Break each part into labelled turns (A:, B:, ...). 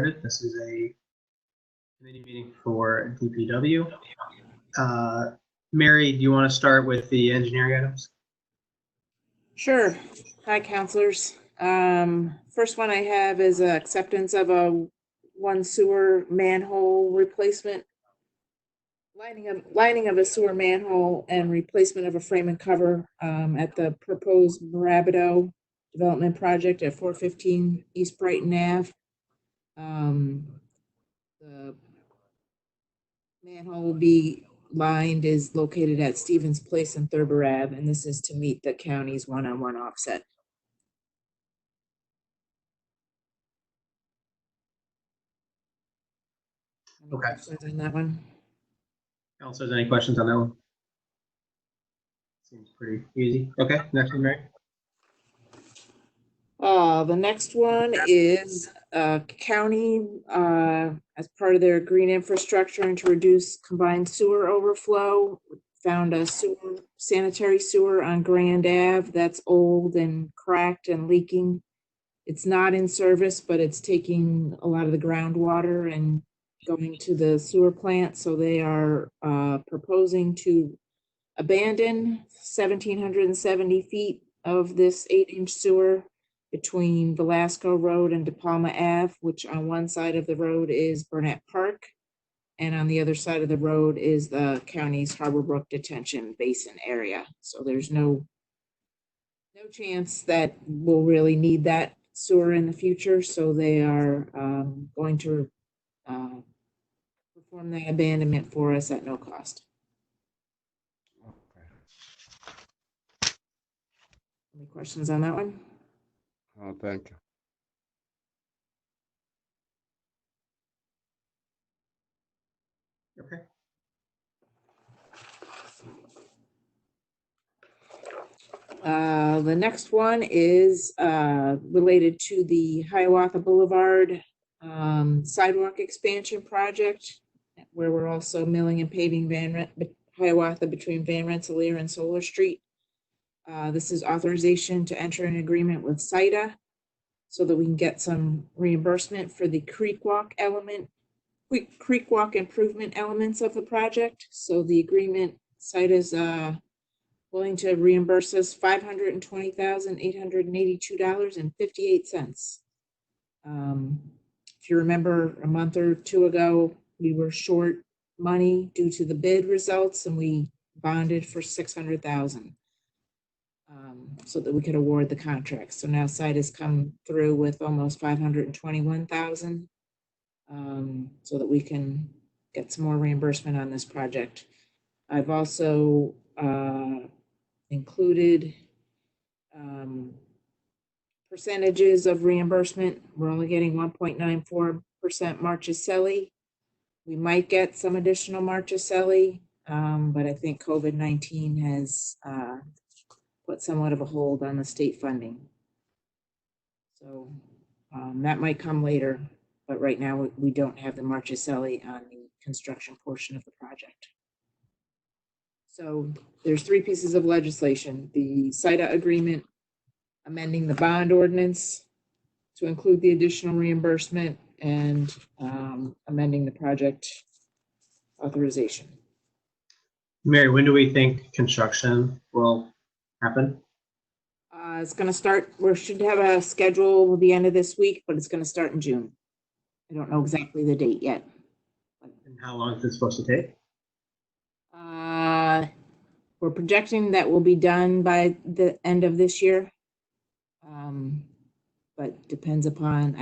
A: started. This is a committee meeting for D.P.W. Mary, do you want to start with the engineering items?
B: Sure. Hi, counselors. First one I have is acceptance of one sewer manhole replacement, lining of a sewer manhole and replacement of a frame and cover at the proposed Marabido development project at 415 East Brighton Ave. The manhole will be lined is located at Stevens Place and Thurber Ave, and this is to meet the county's one-on-one offset. Any questions on that one?
A: Counselors, any questions on that one? Seems pretty easy. Okay, next one, Mary.
B: The next one is county, as part of their green infrastructure and to reduce combined sewer overflow, found a sanitary sewer on Grand Ave that's old and cracked and leaking. It's not in service, but it's taking a lot of the groundwater and going to the sewer plant. So they are proposing to abandon 1,770 feet of this 8-inch sewer between Velasco Road and De Palma Ave, which on one side of the road is Burnett Park, and on the other side of the road is the county's Harbor Brook Detention Basin area. So there's no chance that we'll really need that sewer in the future. So they are going to perform that abandonment for us at no cost.
C: Okay.
B: Any questions on that one?
C: Oh, thank you.
A: Okay.
B: The next one is related to the Hiawatha Boulevard sidewalk expansion project, where we're also milling and paving Hiawatha between Van Rensselaer and Solar Street. This is authorization to enter an agreement with CITA so that we can get some reimbursement for the creek walk improvement elements of the project. So the agreement, CITA is willing to reimburse us $520,882.58. If you remember, a month or two ago, we were short money due to the bid results, and we bonded for $600,000 so that we could award the contract. So now CITA has come through with almost $521,000 so that we can get some more reimbursement on this project. I've also included percentages of reimbursement. We're only getting 1.94% Marchicelli. We might get some additional Marchicelli, but I think COVID-19 has put somewhat of a hold on the state funding. So that might come later, but right now we don't have the Marchicelli on the construction portion of the project. So there's 3 pieces of legislation: the CITA agreement, amending the bond ordinance to include the additional reimbursement, and amending the project authorization.
A: Mary, when do we think construction will happen?
B: It's going to start, we should have a schedule at the end of this week, but it's going to start in June. I don't know exactly the date yet.
A: And how long is it supposed to take?
B: We're projecting that will be done by the end of this year, but depends upon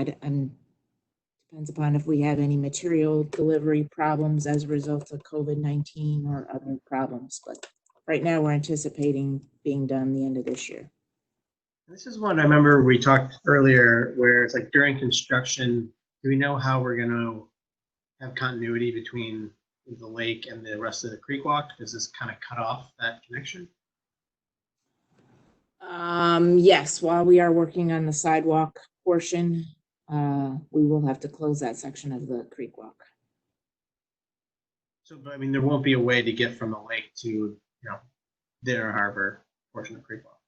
B: if we have any material delivery problems as a result of COVID-19 or other problems. But right now, we're anticipating being done the end of this year.
A: This is one I remember we talked earlier, where it's like during construction, do we know how we're going to have continuity between the lake and the rest of the creek walk? Does this kind of cut off that connection?
B: Yes, while we are working on the sidewalk portion, we will have to close that section of the creek walk.
A: So, but I mean, there won't be a way to get from the lake to, Dinner Harbor portion of creek walk.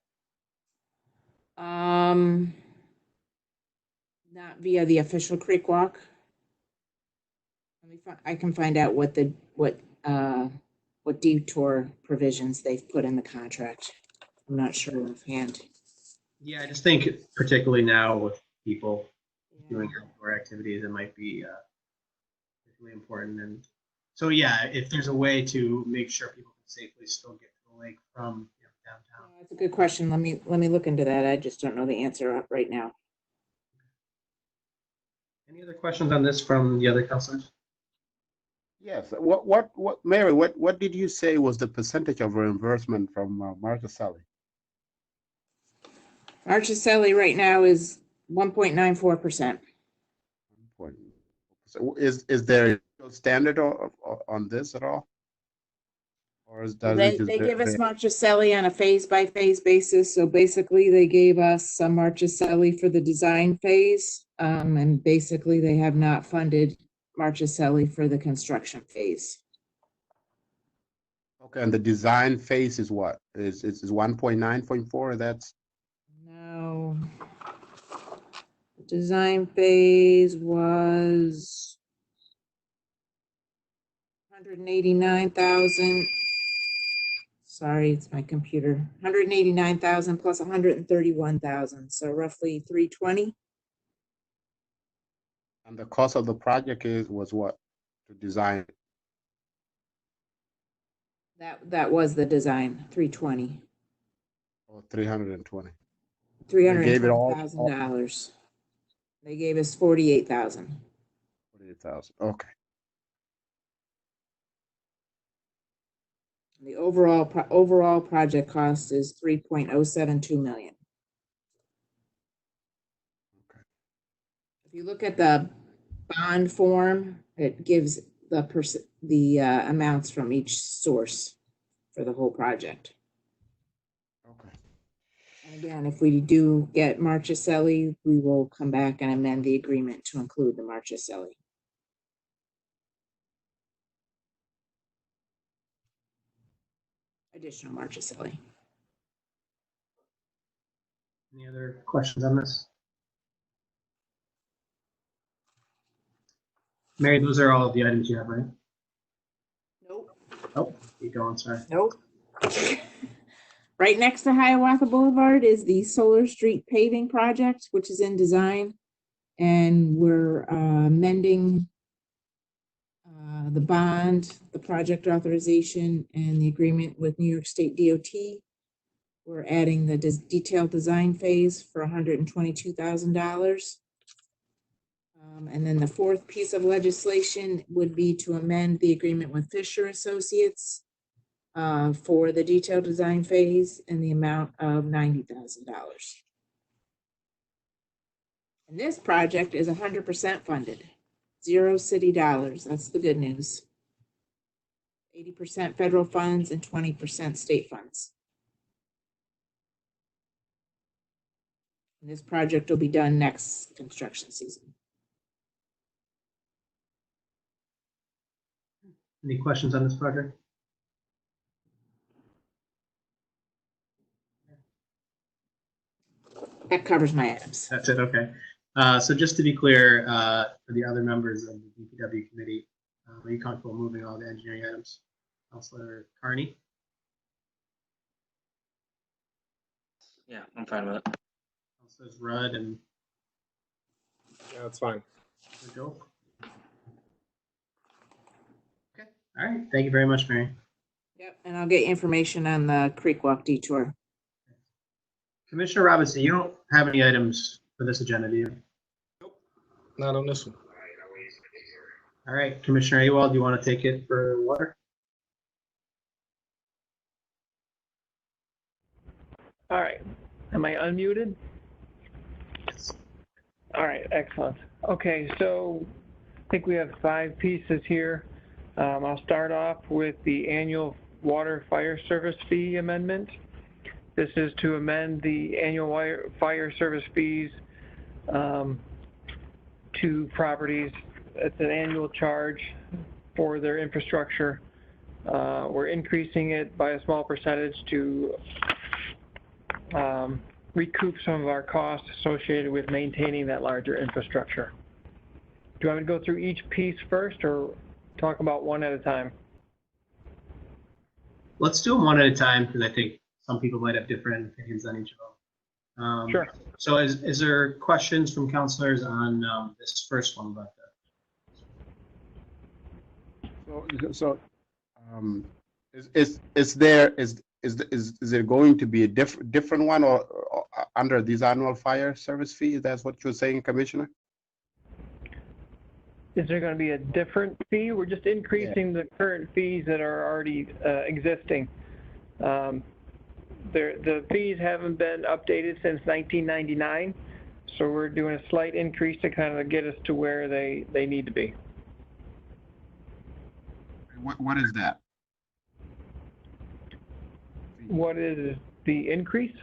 B: Not via the official creek walk. I can find out what detour provisions they've put in the contract. I'm not sure offhand.
A: Yeah, I just think particularly now with people doing outdoor activities, it might be particularly important. And so, yeah, if there's a way to make sure people can safely still get to the lake from downtown.
B: That's a good question. Let me look into that. I just don't know the answer right now.
A: Any other questions on this from the other councilors?
C: Yes, Mary, what did you say was the percentage of reimbursement from Marticelli?
B: Marchicelli right now is 1.94%.
C: So is there a standard on this at all? Or does it just
B: They give us Marchicelli on a phase-by-phase basis. So basically, they gave us some Marchicelli for the design phase, and basically they have not funded Marchicelli for the construction phase.
C: Okay, and the design phase is what? Is 1.9.4? That's
B: No. The design phase was 189,000. Sorry, it's my computer. 189,000 plus 131,000, so roughly 320.
C: and the cost of the project was what to design?
B: That was the design, 320.
C: Or 320.
B: $320,000. They gave us 48,000.
C: 48,000. Okay.
B: The overall project cost is 3.072 million.
C: Okay.
B: If you look at the bond form, it gives the amounts from each source for the whole project.
C: Okay.
B: And again, if we do get Marchicelli, we will come back and amend the agreement to include the Marchicelli. Additional Marchicelli.
A: Any other questions on this? Mary, those are all of the items you have, right?
B: Nope.
A: Oh, keep going, sorry.
B: Nope. Right next to Hiawatha Boulevard is the Solar Street paving project, which is in design. And we're amending the bond, the project authorization, and the agreement with New York State DOT. We're adding the detailed design phase for $122,000. And then the fourth piece of legislation would be to amend the agreement with Fisher Associates for the detailed design phase in the amount of $90,000. And this project is 100% funded, 0 city dollars. That's the good news. 80% federal funds and 20% state funds. And this project will be done next construction season.
A: Any questions on this project?
B: That covers my items.
A: That's it, okay. So just to be clear, for the other members of the D.P.W committee, are you comfortable moving all the engineering items? Councilor Carney?
D: Yeah, I'm fine with it.
A: Councilors Rudd and
E: Yeah, that's fine.
A: Joe? Okay, all right. Thank you very much, Mary.
B: Yep, and I'll get information on the Creek Walk detour.
A: Commissioner Robinson, you don't have any items for this agenda, do you?
E: Not on this one.
A: All right, Commissioner Awald, do you want to take it for water?
F: All right. Am I unmuted?
A: Yes.
F: All right, excellent. Okay, so I think we have 5 pieces here. I'll start off with the annual water fire service fee amendment. This is to amend the annual fire service fees to properties. It's an annual charge for their infrastructure. We're increasing it by a small percentage to recoup some of our costs associated with maintaining that larger infrastructure. Do you want me to go through each piece first or talk about one at a time?
A: Let's do them one at a time because I think some people might have different opinions on each of them.
F: Sure.
A: So is there questions from counselors on this first one about that?
C: Is there going to be a different one or under this annual fire service fee? That's what you're saying, Commissioner?
F: Is there going to be a different fee? We're just increasing the current fees that are already existing. The fees haven't been updated since 1999, so we're doing a slight increase to kind of get us to where they need to be.
C: What is that?
F: What is the increase?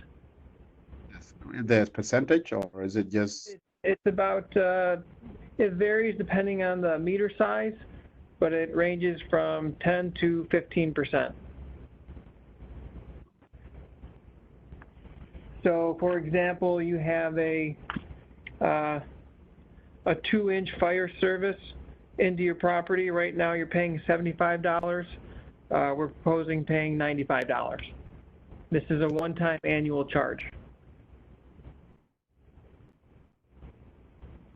C: Yes. The percentage, or is it just?
F: It's about, it varies depending on the meter size, but it ranges from 10 to 15%. So, for example, you have a 2-inch fire service into your property. Right now, you're paying $75. We're proposing paying $95. This is a one-time annual charge.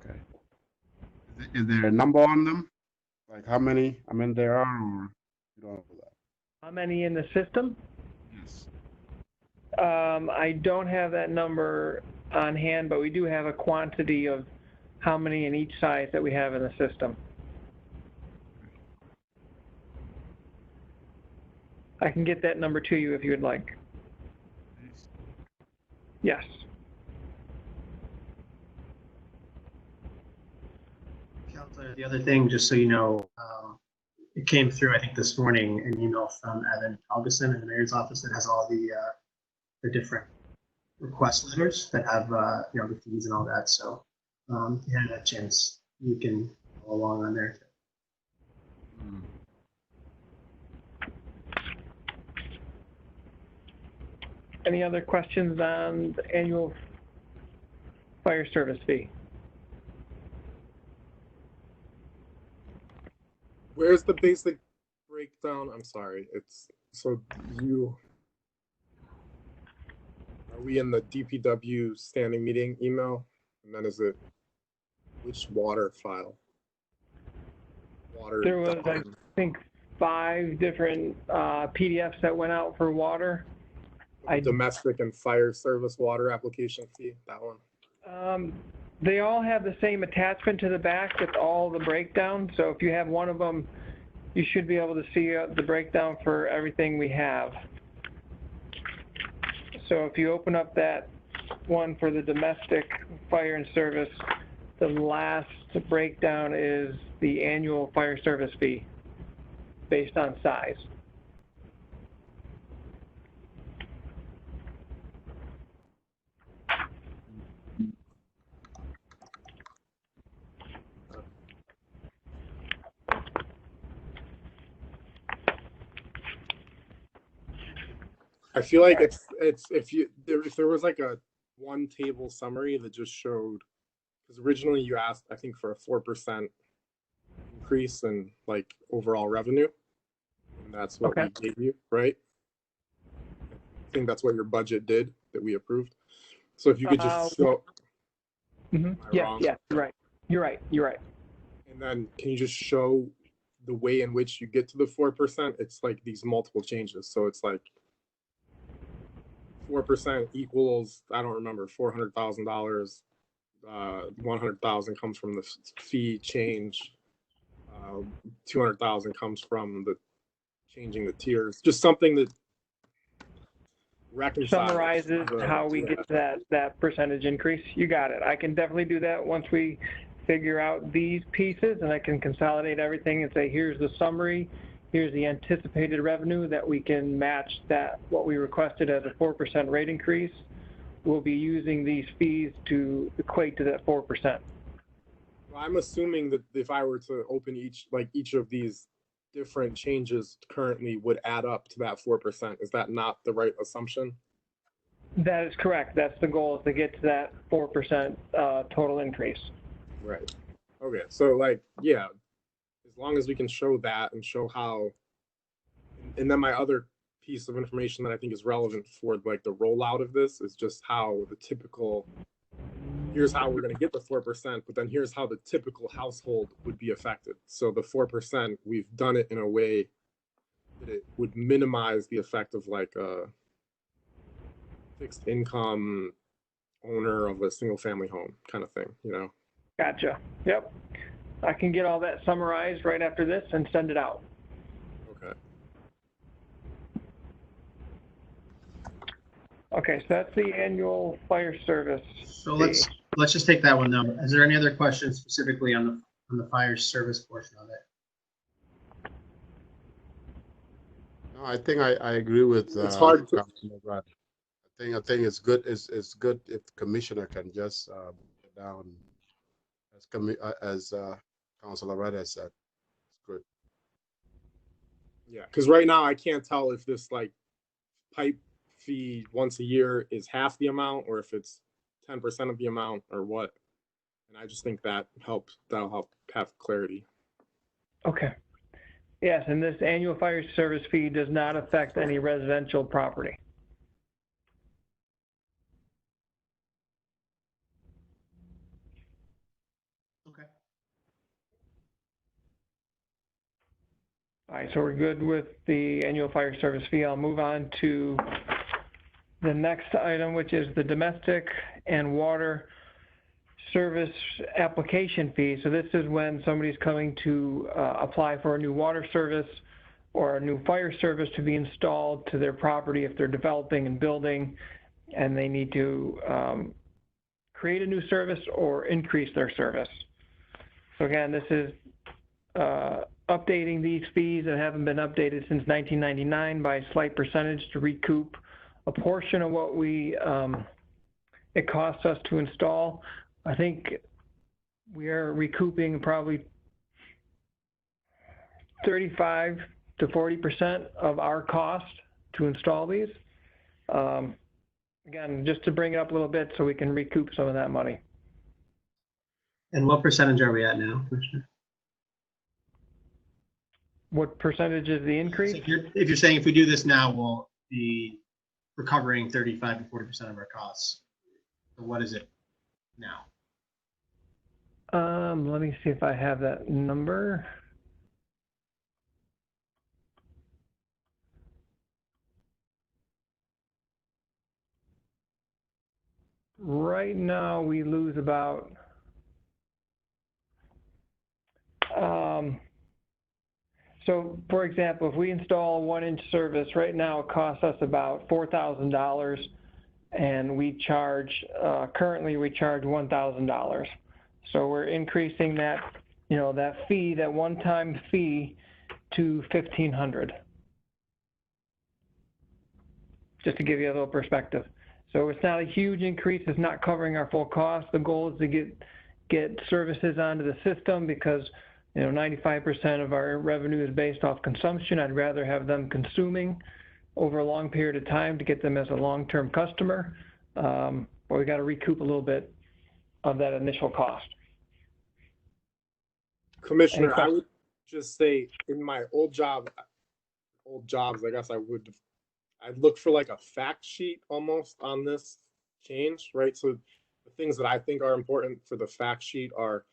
C: Okay. Is there a number on them? Like how many? I mean, there are, or you don't know that?
F: How many in the system?
C: Yes.
F: I don't have that number on hand, but we do have a quantity of how many in each size that we have in the system. I can get that number to you if you would like. Yes.
A: Counselor, the other thing, just so you know, it came through, I think, this morning, an email from Evan Augustin in the mayor's office that has all the different request letters that have, the fees and all that. So if you had a chance, you can go along on there.
C: Mm.
F: Any other questions on the annual fire service fee?
E: Where's the basic breakdown? I'm sorry. It's so are we in the D.P.W standing meeting email? And then is it which water file? Water.
F: There was, I think, 5 different PDFs that went out for water.
E: Domestic and fire service water application fee, that one.
F: They all have the same attachment to the back with all the breakdown. So if you have one of them, you should be able to see the breakdown for everything we have. So if you open up that one for the domestic fire and service, the last breakdown is the annual fire service fee based on size.
E: I feel like it's if there was like a one table summary that just showed, because originally you asked, I think, for a 4% increase in like overall revenue, and that's what we gave you, right? I think that's what your budget did that we approved. So if you could just show.
F: Yeah, you're right.
E: And then can you just show the way in which you get to the 4%? It's like these multiple changes. So it's like 4% equals, I don't remember, $400,000. 100,000 comes from the fee change. 200,000 comes from the changing the tiers. Just something that reconciles.
F: Summarizes how we get to that percentage increase. You got it. I can definitely do that once we figure out these pieces, and I can consolidate everything and say, here's the summary, here's the anticipated revenue that we can match that, what we requested as a 4% rate increase. We'll be using these fees to equate to that 4%.
E: Well, I'm assuming that if I were to open each of these different changes currently would add up to that 4%. Is that not the right assumption?
F: That is correct. That's the goal, is to get to that 4% total increase.
E: Right. Okay, so like, yeah, as long as we can show that and show how, and then my other piece of information that I think is relevant for like the rollout of this is just how the typical, here's how we're going to get the 4%, but then here's how the typical household would be affected. So the 4%, we've done it in a way that it would minimize the effect of like a fixed income owner of a single family home kind of thing, you know?
F: Gotcha. Yep. I can get all that summarized right after this and send it out.
E: Okay.
F: Okay, so that's the annual fire service.
A: So
F: fee.
A: let's just take that one now. Is there any other questions specifically on the fire service portion of it?
C: No, I think I agree with
E: It's hard to-
C: Councilor Rudd. I think it's good. It's good if the commissioner can just get down as Councilor Rudd has said. It's good.
E: Yeah, because right now I can't tell if this like pipe fee once a year is half the amount or if it's 10% of the amount or what. And I just think that'll help have clarity.
F: Okay. Yes, and this annual fire service fee does not affect any residential property.
A: Okay.
F: All right, so we're good with the annual fire service fee. I'll move on to the next item, which is the domestic and water service application fee. So this is when somebody's coming to apply for a new water service or a new fire service to be installed to their property if they're developing and building, and they need to create a new service or increase their service. So again, this is updating these fees that haven't been updated since 1999 by a slight percentage to recoup a portion of what it costs us to install. I think we are recouping probably 35 to 40% of our cost to install these. Again, just to bring it up a little bit so we can recoup some of that money.
A: And what percentage are we at now, Commissioner?
F: What percentage is the increase?
A: So if you're saying if we do this now, we'll be recovering 35 to 40% of our costs. So what is it now?
F: Let me see if I have that number. Right now, we lose about, so for example, if we install a 1-inch service, right now it costs us about $4,000, and we charge, currently we charge $1,000. So we're increasing that, that fee, that one-time fee to $1,500. Just to give you a little perspective. So it's not a huge increase. It's not covering our full cost. The goal is to get services onto the system because 95% of our revenue is based off consumption. I'd rather have them consuming over a long period of time to get them as a long-term customer. But we got to recoup a little bit of that initial cost.
E: Commissioner, I would just say in my old jobs, I guess I'd look for like a fact sheet almost on this change, right? So the things that I think are important for the fact sheet are,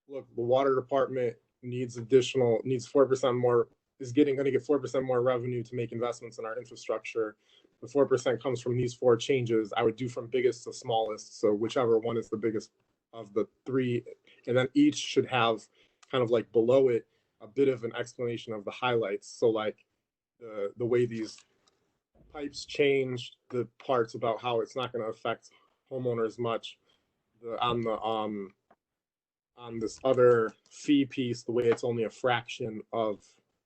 E: look, the water department needs 4% more, is going to get 4% more revenue to make investments in our infrastructure. The 4% comes from these 4 changes. I would do from biggest to smallest. So whichever one is the biggest of the 3, and then each should have kind of like below it, a bit of an explanation of the highlights. So like the way these pipes change, the parts about how it's not going to affect homeowners much, on this other fee piece, the way it's only a fraction of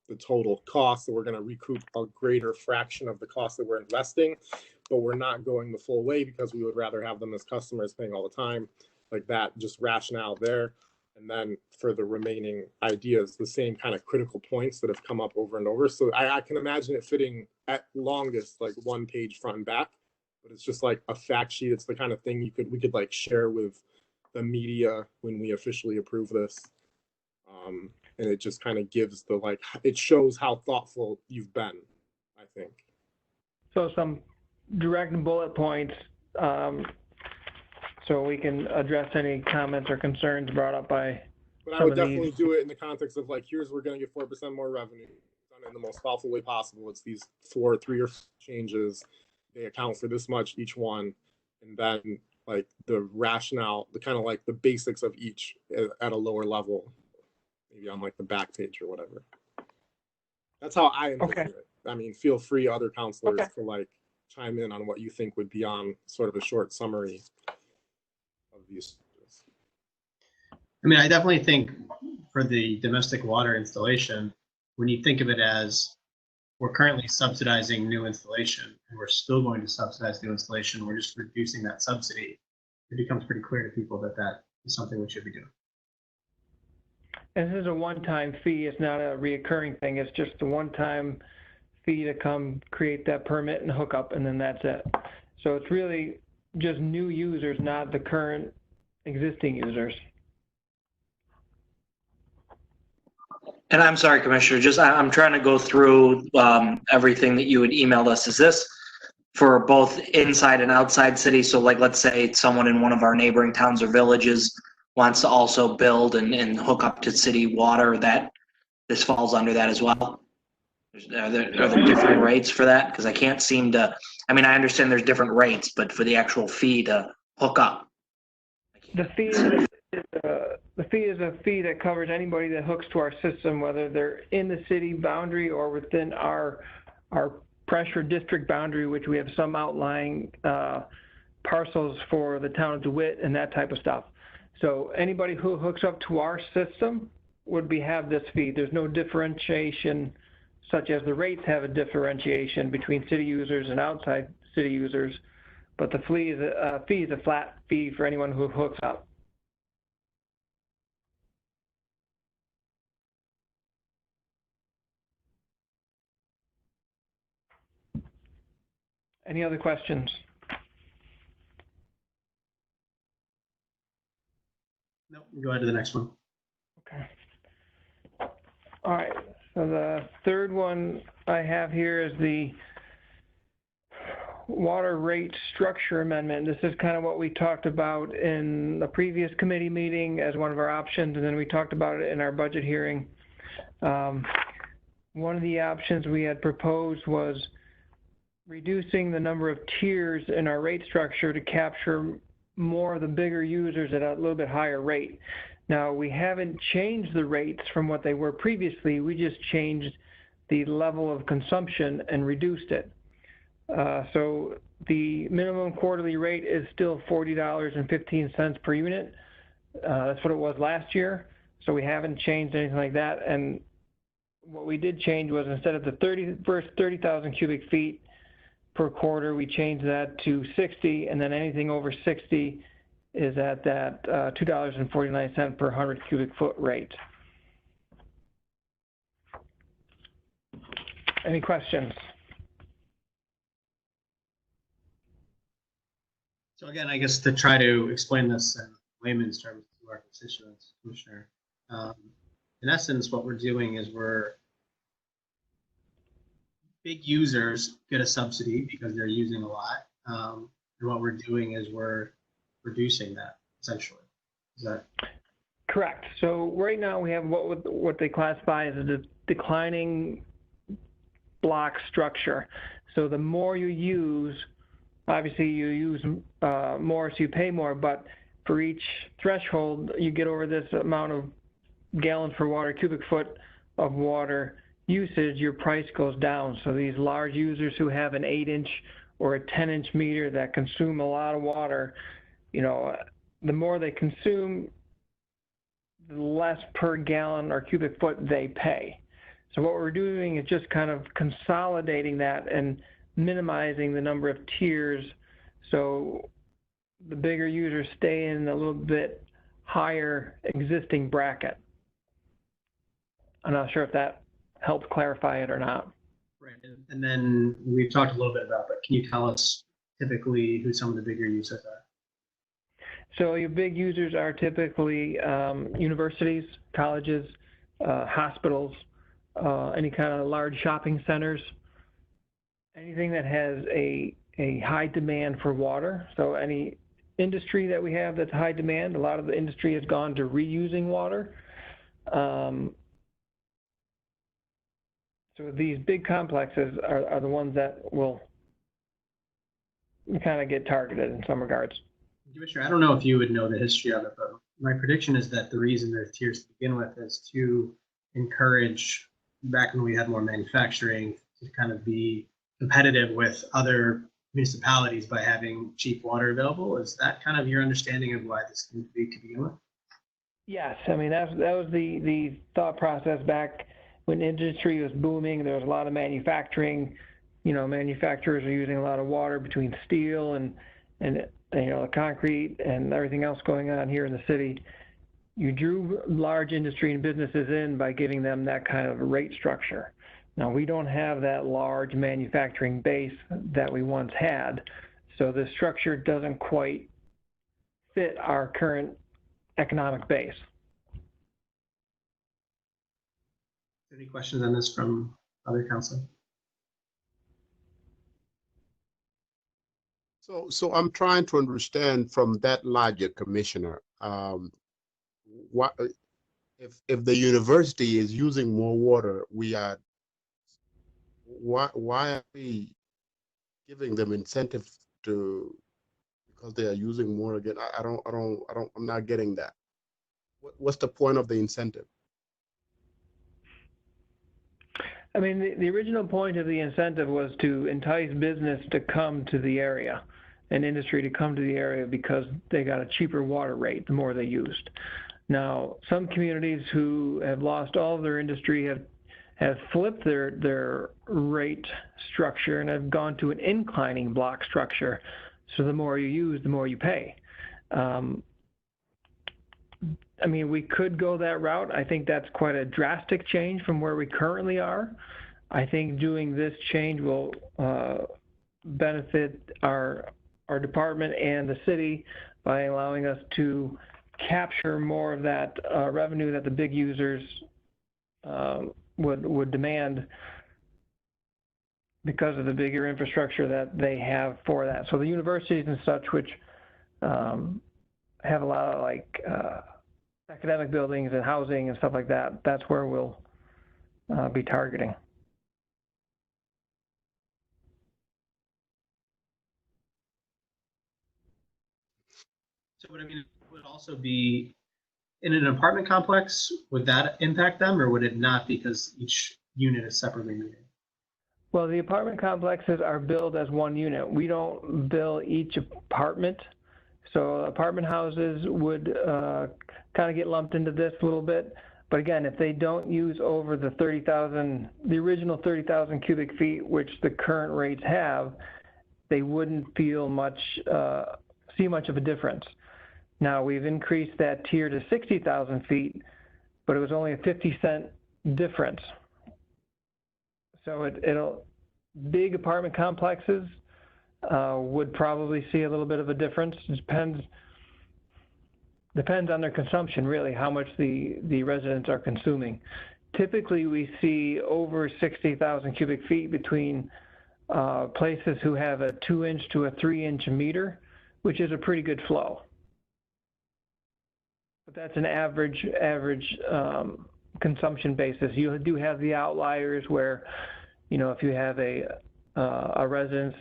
E: the total cost, so we're going to recoup a greater fraction of the cost that we're investing, but we're not going the full way because we would rather have them as customers paying all the time, like that, just rationale there. And then for the remaining ideas, the same kind of critical points that have come up over and over. So I can imagine it fitting at longest like 1 page front and back, but it's just like a fact sheet. It's the kind of thing we could like share with the media when we officially approve this. And it just kind of gives the, like, it shows how thoughtful you've been, I think.
F: So some direct bullet points, so we can address any comments or concerns brought up by
E: But I
F: some
E: would
F: of
E: definitely
F: these.
E: do it in the context of, like, here's, we're going to get 4% more revenue, done in the most thoughtful way possible. It's these 3 or 4 changes. They account for this much each one. And then, like, the rationale, the kind of like the basics of each at a lower level, maybe on like the back page or whatever. That's how I envision it. I mean, feel free, other counselors, to like chime in on what you think would be on sort of a short summary of these.
A: I mean, I definitely think for the domestic water installation, when you think of it as we're currently subsidizing new installation and we're still going to subsidize new installation, we're just reducing that subsidy. It becomes pretty clear to people that that is something we should be doing.
F: And this is a one-time fee. It's not a reoccurring thing. It's just a one-time fee to come create that permit and hook up, and then that's it. So it's really just new users, not the current existing users.
D: And I'm sorry, Commissioner, just I'm trying to go through everything that you had emailed us. Is this for both inside and outside city? So like, let's say someone in one of our neighboring towns or villages wants to also build and hook up to city water, that this falls under that as well? Are there different rates for that? Because I can't seem to, I mean, I understand there's different rates, but for the actual fee to hook up.
F: The fee is a fee that covers anybody that hooks to our system, whether they're in the city boundary or within our pressure district boundary, which we have some outlying parcels for the town of DeWitt and that type of stuff. So anybody who hooks up to our system would have this fee. There's no differentiation, such as the rates have a differentiation between city users and outside city users, but the fee is a flat fee for anyone who hooks up. Any other questions?
A: No, go ahead to the next one.
F: Okay. All right. So the third one I have here is the water rate structure amendment. This is kind of what we talked about in the previous committee meeting as one of our options, and then we talked about it in our budget hearing. One of the options we had proposed was reducing the number of tiers in our rate structure to capture more of the bigger users at a little bit higher rate. Now, we haven't changed the rates from what they were previously. We just changed the level of consumption and reduced it. So the minimum quarterly rate is still $40.15 per unit. That's what it was last year. So we haven't changed anything like that. And what we did change was, instead of the first 30,000 cubic feet per quarter, we changed that to 60, and then anything over 60 is at that $2.49 per 100 cubic foot rate. Any questions?
A: So again, I guess to try to explain this in layman's terms to our constituents, Commissioner, in essence, what we're doing is big users get a subsidy because they're using a lot. And what we're doing is we're reducing that, essentially. Is that
F: correct? So right now we have what they classify as a declining block structure. So the more you use, obviously you use more, so you pay more, but for each threshold, you get over this amount of gallons per water, cubic foot of water usage, your price goes down. So these large users who have an 8-inch or a 10-inch meter that consume a lot of water, you know, the more they consume, the less per gallon or cubic foot they pay. So what we're doing is just kind of consolidating that and minimizing the number of tiers, so the bigger users stay in a little bit higher existing bracket. I'm not sure if that helps clarify it or not.
A: right? And then we've talked a little bit about, but can you tell us typically who some of the bigger users are?
F: So your big users are typically universities, colleges, hospitals, any kind of large shopping centers, anything that has a high demand for water. So any industry that we have that's high demand, a lot of the industry has gone to reusing water. So these big complexes are the ones that will kind of get targeted in some regards.
A: Commissioner, I don't know if you would know the history of it, but my prediction is that the reason there's tiers to begin with is to encourage, back when we had more manufacturing, to kind of be competitive with other municipalities by having cheap water available. Is that kind of your understanding of why this came to be to begin with?
F: Yes, I mean that was the thought process back when industry was booming. There was a lot of manufacturing. You know, manufacturers are using a lot of water between steel and you know, the concrete and everything else going on here in the city. You drew large industry and businesses in by giving them that kind of rate structure. Now, we don't have that large manufacturing base that we once had, so the structure doesn't quite fit our current economic base.
A: Any questions on this from other council?
C: So I'm trying to understand from that logic, Commissioner, what if the university is using more water, why are we giving them incentive to, because they are using more again? I'm not getting that. What's the point of the incentive?
F: I mean, the original point of the incentive was to entice business to come to the area and industry to come to the area because they got a cheaper water rate the more they used. Now, some communities who have lost all of their industry have flipped their rate structure and have gone to an inclining block structure. So the more you use, the more you pay. I mean, we could go that route. I think that's quite a drastic change from where we currently are. I think doing this change will benefit our department and the city by allowing us to capture more of that revenue that the big users would demand because of the bigger infrastructure that they have for that. So the universities and such, which have a lot of like academic buildings and housing and stuff like that, that's where we'll be targeting.
A: So what I mean, it would also be in an apartment complex, would that impact them or would it not because each unit is separately metered?
F: Well, the apartment complexes are billed as one unit. We don't bill each apartment. So apartment houses would kind of get lumped into this a little bit. But again, if they don't use over the 30,000, the original 30,000 cubic feet, which the current rates have, they wouldn't feel much, see much of a difference. Now, we've increased that tier to 60,000 feet, but it was only a 50-cent difference. So big apartment complexes would probably see a little bit of a difference. It depends on their consumption, really, how much the residents are consuming. Typically, we see over 60,000 cubic feet between places who have a 2-inch to a 3-inch meter, which is a pretty good flow. But that's an average consumption basis. You do have the outliers where, you know, if you have a residence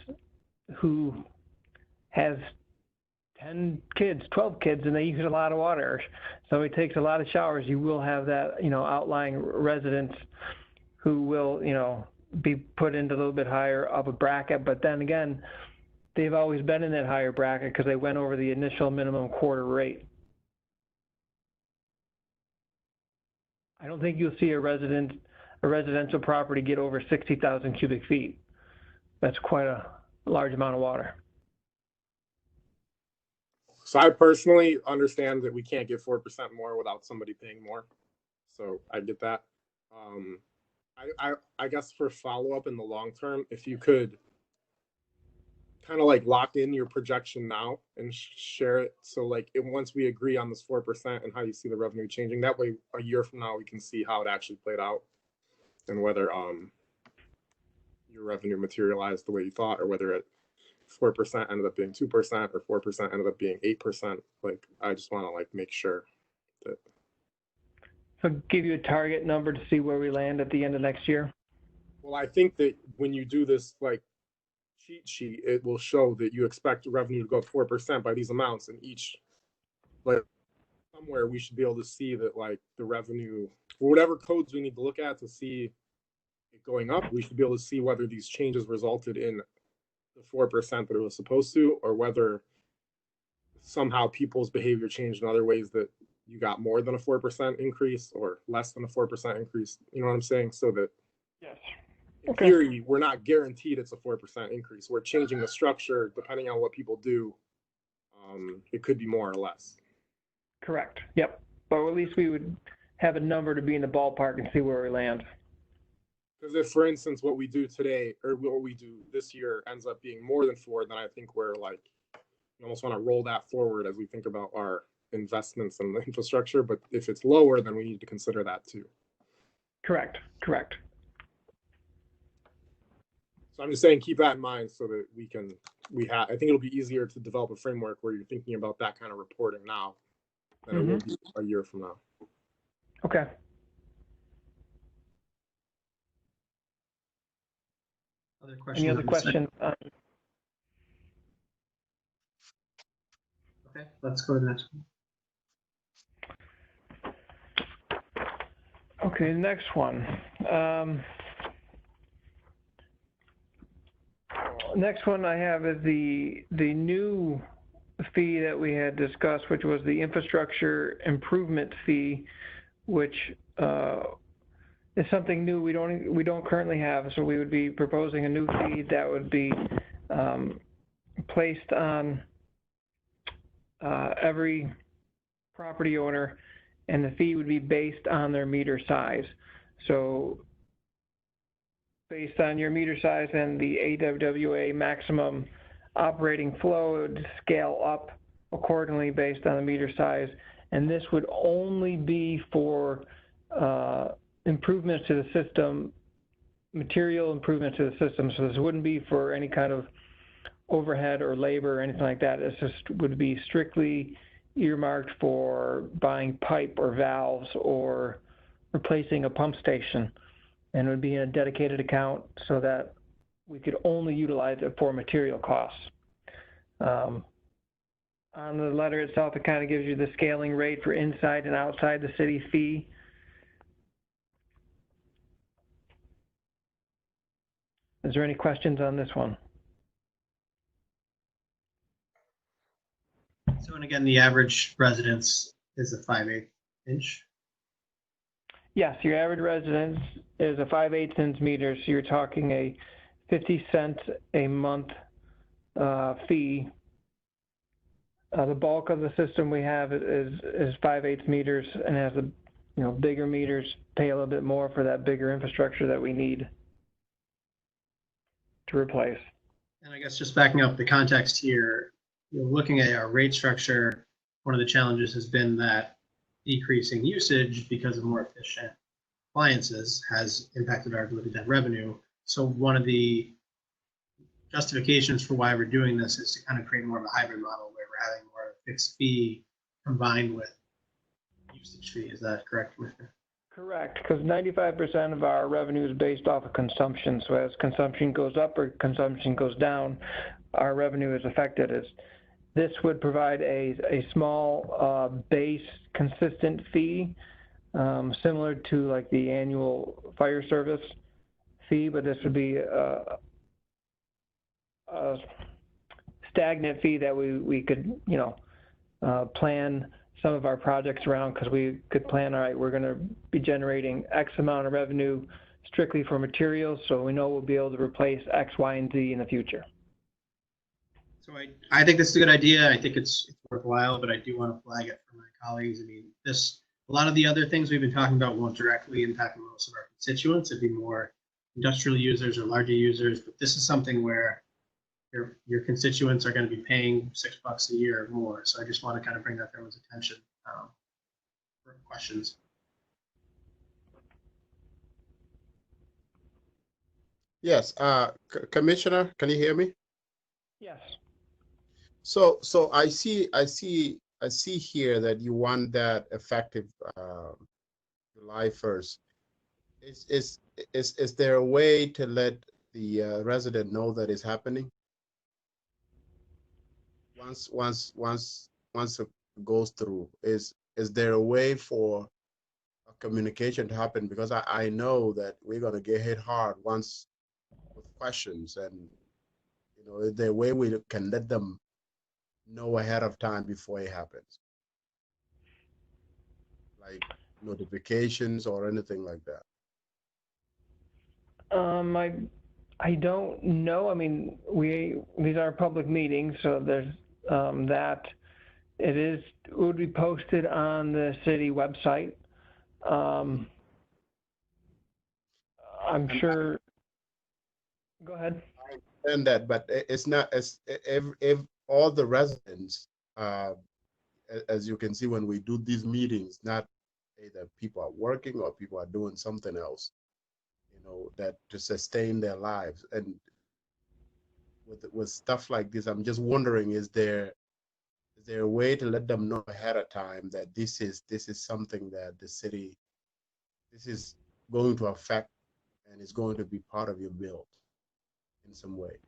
F: who has 10 kids, 12 kids, and they use a lot of water, so it takes a lot of showers, you will have that, you know, outlying residents who will, you know, be put into a little bit higher of a bracket. But then again, they've always been in that higher bracket because they went over the initial minimum quarter rate. I don't think you'll see a residential property get over 60,000 cubic feet. That's quite a large amount of water.
E: So I personally understand that we can't get 4% more without somebody paying more. So I get that. I guess for follow-up in the long term, if you could kind of like lock in your projection now and share it. So like once we agree on this 4% and how you see the revenue changing, that way a year from now we can see how it actually played out and whether your revenue materialized the way you thought, or whether it 4% ended up being 2% or 4% ended up being 8%. Like I just want to like make sure that.
F: So give you a target number to see where we land at the end of next year.
E: Well, I think that when you do this like cheat sheet, it will show that you expect revenue to go up 4% by these amounts, and each like somewhere we should be able to see that like the revenue, or whatever codes we need to look at to see it going up, we should be able to see whether these changes resulted in the 4% that it was supposed to, or whether somehow people's behavior changed in other ways that you got more than a 4% increase or less than a 4% increase. You know what I'm saying? So that
F: Yes.
E: in theory, we're not guaranteed it's a 4% increase. We're changing the structure depending on what people do. It could be more or less.
F: Correct. Yep. But at least we would have a number to be in the ballpark and see where we land.
E: Because if, for instance, what we do today or what we do this year ends up being more than 4, then I think we're like, you almost want to roll that forward as we think about our investments in the infrastructure. But if it's lower, then we need to consider that too.
F: Correct. Correct.
E: So I'm just saying, keep that in mind so that I think it'll be easier to develop a framework where you're thinking about that kind of reporting now than it will be a year from now.
F: Okay.
A: Other questions?
F: Any other questions?
A: Okay, let's go to the next one.
F: Okay, next one. Next one I have is the new fee that we had discussed, which was the infrastructure improvement fee, which is something new we don't currently have. So we would be proposing a new fee that would be placed on every property owner, and the fee would be based on their meter size. So based on your meter size and the AWWA maximum operating flow, it would scale up accordingly based on the meter size. And this would only be for improvements to the system, material improvements to the system. So this wouldn't be for any kind of overhead or labor or anything like that. It just would be strictly earmarked for buying pipe or valves or replacing a pump station, and it would be in a dedicated account so that we could only utilize it for material costs. On the letter itself, it kind of gives you the scaling rate for inside and outside the city fee. Is there any questions on this one?
A: So, and again, the average residence is a 5/8 inch.
F: Yes, your average residence is a 5/8 inch meter, so you're talking a 50 cents a month fee. The bulk of the system we have is 5/8 meters, and as the bigger meters pay a little bit more for that bigger infrastructure that we need to replace.
A: And I guess just backing up the context here, looking at our rate structure, one of the challenges has been that decreasing usage because of more efficient appliances has impacted our ability to have revenue. So one of the justifications for why we're doing this is to kind of create more of a hybrid model where we're having more of a fixed fee combined with usage fee. Is that correct, Commissioner?
F: Correct, because 95% of our revenue is based off of consumption. So as consumption goes up or consumption goes down, our revenue is affected. This would provide a small base consistent fee, similar to like the annual fire service fee, but this would be a stagnant fee that we could plan some of our projects around, because we could plan, all right, we're going to be generating X amount of revenue strictly for materials, so we know we'll be able to replace X, Y, and Z in the future.
A: So I think this is a good idea. I think it's worthwhile, but I do want to flag it for my colleagues. I mean, a lot of the other things we've been talking about won't directly impact most of our constituents. It'd be more industrial users or larger users, but this is something where your constituents are going to be paying $6 a year or more. So I just want to kind of bring that to everyone's attention for questions.
C: Yes, Commissioner, can you hear me?
F: Yes.
C: So I see here that you want that effective July 1st. Is there a way to let the resident know that it's happening? Once it goes through, is there a way for a communication to happen? Because I know that we're gonna get hit hard once with questions, and you know, is there a way we can let them know ahead of time before it happens, like notifications or anything like that?
F: I don't know. I mean, these are public meetings, so there's that. It would be posted on the city website. I'm sure. Go ahead.
C: And that, but it's not as if all the residents, as you can see when we do these meetings, not either people are working or people are doing something else, you know, that to sustain their lives. And with stuff like this, I'm just wondering, is there a way to let them know ahead of time that this is something that the city, this is going to affect and is going to be part of your bill in some way?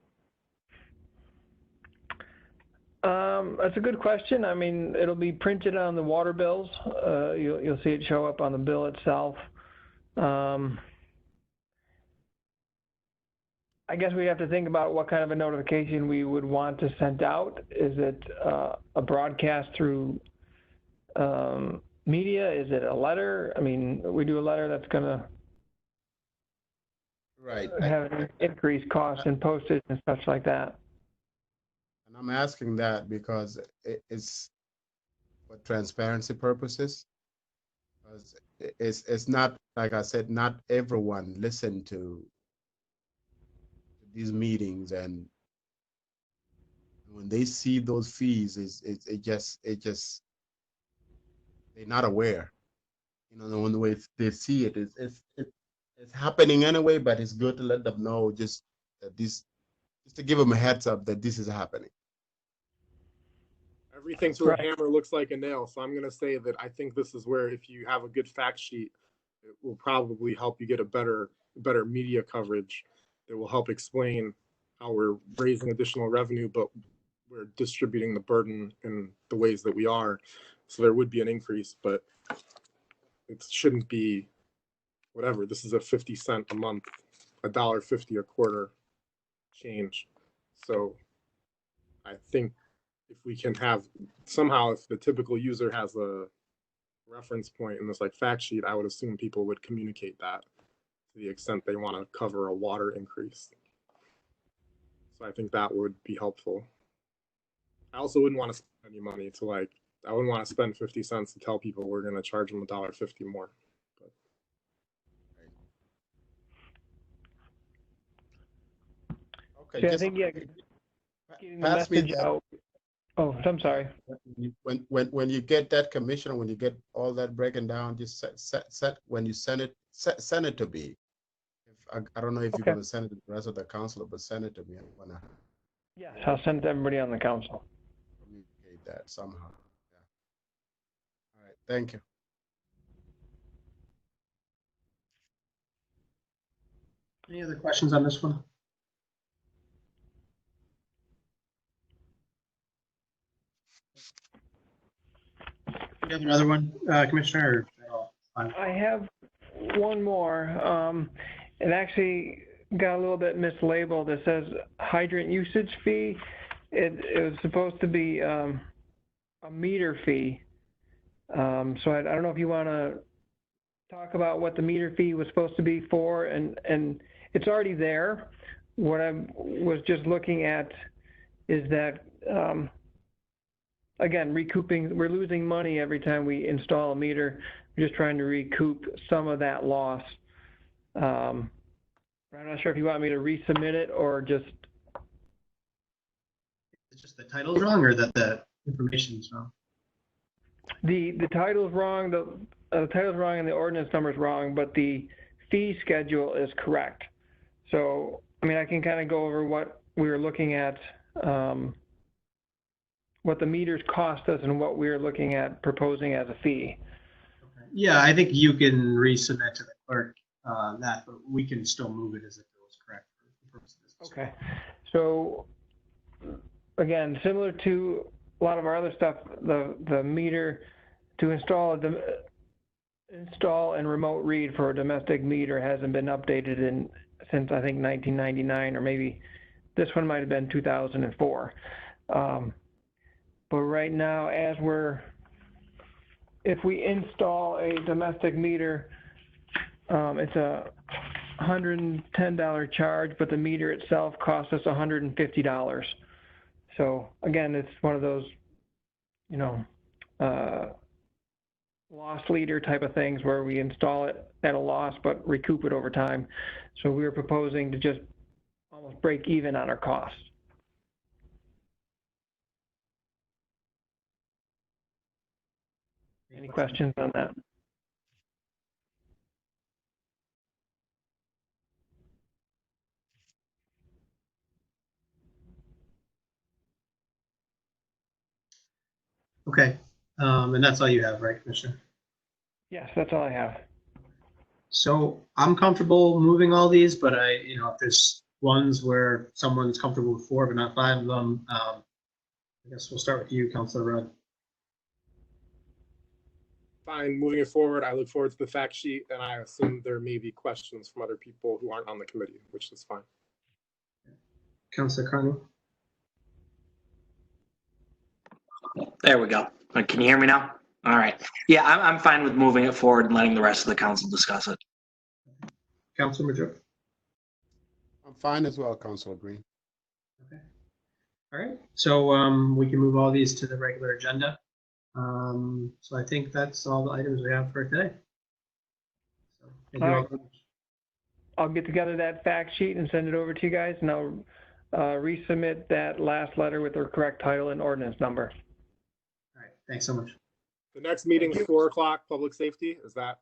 F: That's a good question. I mean, it'll be printed on the water bills. You'll see it show up on the bill itself. I guess we have to think about what kind of a notification we would want to send out. Is it a broadcast through media? Is it a letter? I mean, we do a letter that's going to have an increased cost in postage and such like that.
C: And I'm asking that because it's for transparency purposes. Because it's not, like I said, not everyone listen to these meetings, and when they see those fees, it just they're not aware. You know, when the way they see it, it's happening anyway. But it's good to let them know just that just to give them a heads up that this is happening.
E: Everything to a hammer looks like a nail. So I'm going to say that I think this is where, if you have a good fact sheet, it will probably help you get a better media coverage that will help explain how we're raising additional revenue, but we're distributing the burden in the ways that we are. So there would be an increase, but it shouldn't be whatever. This is a 50 cent a month, $1.50 a quarter change. So I think if we can have somehow, if the typical user has a reference point in this like fact sheet, I would assume people would communicate that to the extent they want to cover a water increase. So I think that would be helpful. I also wouldn't want to spend any money to I wouldn't want to spend 50 cents to tell people we're going to charge them $1.50 more. But.
C: Okay,
F: yeah, I think getting the message out. Oh, I'm sorry.
C: When you get that, Commissioner, when you get all that breaking down, just when you send it to me. I don't know if you're going to send it to the rest of the council, but send it to me.
F: Yes, I'll send it to everybody on the council.
C: Communicate that somehow. Yeah. All right. Thank you.
A: Any other questions on this one? You have another one, Commissioner?
F: I have one more. It actually got a little bit mislabeled. It says hydrant usage fee. It was supposed to be a meter fee. So I don't know if you want to talk about what the meter fee was supposed to be for, and it's already there. What I was just looking at is that, again, recouping, we're losing money every time we install a meter. We're just trying to recoup some of that loss. I'm not sure if you want me to resubmit it or just
A: it just the title's wrong or that the information's wrong?
F: The title's wrong, the title's wrong and the ordinance number's wrong, but the fee schedule is correct. So, I mean, I can kind of go over what we were looking at, what the meters cost us and what we were looking at proposing as a fee.
A: Okay. Yeah, I think you can resubmit to the clerk that, but we can still move it as if it was correct for the purpose of this.
F: Okay. So, again, similar to a lot of our other stuff, the meter to install and remote read for a domestic meter hasn't been updated since I think 1999, or maybe this one might have been 2004. But right now, if we install a domestic meter, it's a $110 charge, but the meter itself costs us $150. So again, it's one of those, loss leader type of things where we install it at a loss but recoup it over time. So we were proposing to just almost break even on our costs. Any questions on that?
A: Okay, and that's all you have, right, Commissioner?
F: Yes, that's all I have.
A: So I'm comfortable moving all these, but if there's ones where someone's comfortable with 4 but not 5 of them, I guess we'll start with you, Councilor Rudd.
E: Fine, moving it forward, I look forward to the fact sheet, and I assume there may be questions from other people who aren't on the committee, which is fine.
A: Councilor Carney?
D: There we go. Can you hear me now? All right. Yeah, I'm fine with moving it forward and letting the rest of the council discuss it.
A: Councilor Madrid?
C: I'm fine as well, Councilor Green.
A: Okay. All right, so we can move all these to the regular agenda. So I think that's all the items we have for today. So thank you all very much.
F: I'll get together that fact sheet and send it over to you guys, and I'll resubmit that last letter with the correct title and ordinance number.
A: All right, thanks so much.
E: The next meeting is 4 o'clock, public safety, is that?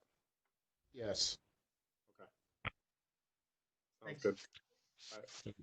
C: Yes.
E: Okay. Sounds good. All right.